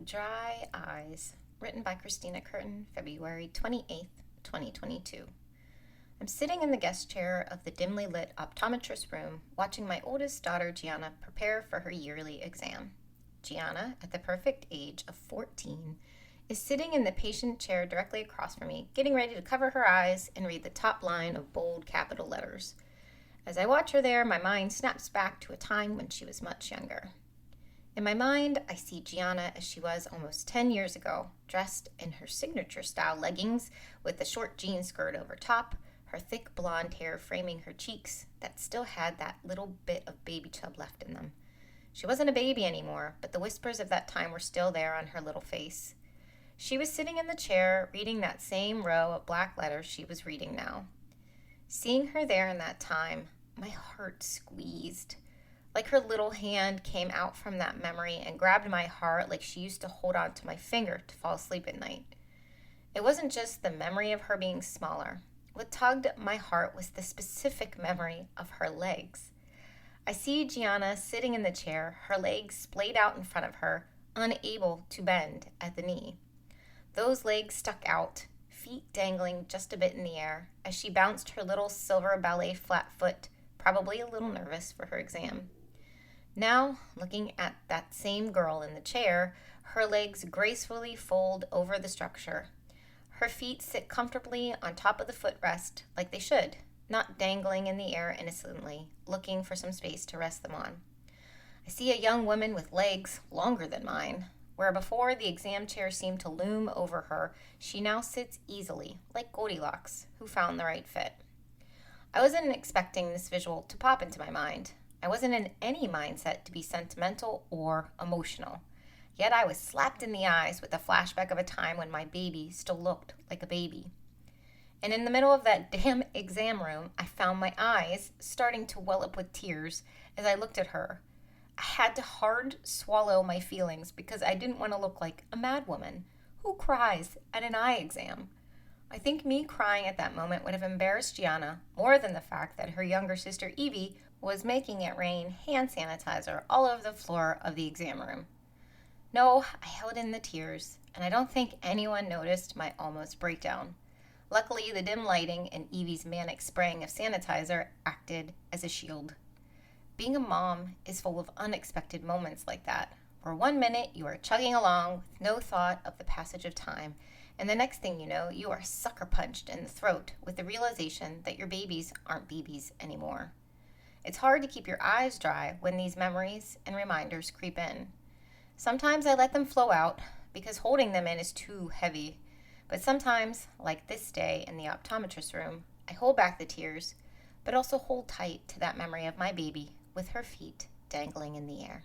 Dry Eyes, written by Christina Curtin, February 28th, 2022. I'm sitting in the guest chair of the dimly lit optometrist room, watching my oldest daughter, Gianna, prepare for her yearly exam. Gianna, at the perfect age of 14, is sitting in the patient chair directly across from me, getting ready to cover her eyes and read the top line of bold capital letters. As I watch her there, my mind snaps back to a time when she was much younger. In my mind, I see Gianna as she was almost 10 years ago, dressed in her signature-style leggings with a short jean skirt over top, her thick blonde hair framing her cheeks that still had that little bit of baby chub left in them. She wasn't a baby anymore, but the whispers of that time were still there on her little face. She was sitting in the chair, reading that same row of black letters she was reading now. Seeing her there in that time, my heart squeezed. Like her little hand came out from that memory and grabbed my heart like she used to hold on to my finger to fall asleep at night. It wasn't just the memory of her being smaller. What tugged at my heart was the specific memory of her legs. I see Gianna sitting in the chair, her legs splayed out in front of her, unable to bend at the knee. Those legs stuck out, feet dangling just a bit in the air, as she bounced her little silver ballet flat foot, probably a little nervous for her exam. Now, looking at that same girl in the chair, her legs gracefully fold over the structure. Her feet sit comfortably on top of the footrest, like they should, not dangling in the air innocently, looking for some space to rest them on. I see a young woman with legs longer than mine. Where before the exam chair seemed to loom over her, she now sits easily, like Goldilocks, who found the right fit. I wasn't expecting this visual to pop into my mind. I wasn't in any mindset to be sentimental or emotional. Yet I was slapped in the eyes with a flashback of a time when my baby still looked like a baby. And in the middle of that damn exam room, I found my eyes starting to well up with tears as I looked at her. I had to hard swallow my feelings because I didn't want to look like a mad woman. Who cries at an eye exam? I think me crying at that moment would have embarrassed Gianna more than the fact that her younger sister Evie was making it rain hand sanitizer all over the floor of the exam room. No, I held in the tears, and I don't think anyone noticed my almost breakdown. Luckily, the dim lighting and Evie's manic spraying of sanitizer acted as a shield. Being a mom is full of unexpected moments like that, where one minute you are chugging along with no thought of the passage of time, and the next thing you know, you are sucker punched in the throat with the realization that your babies aren't babies anymore. It's hard to keep your eyes dry when these memories and reminders creep in. Sometimes I let them flow out because holding them in is too heavy. But sometimes, like this day in the optometrist room, I hold back the tears, but also hold tight to that memory of my baby with her feet dangling in the air.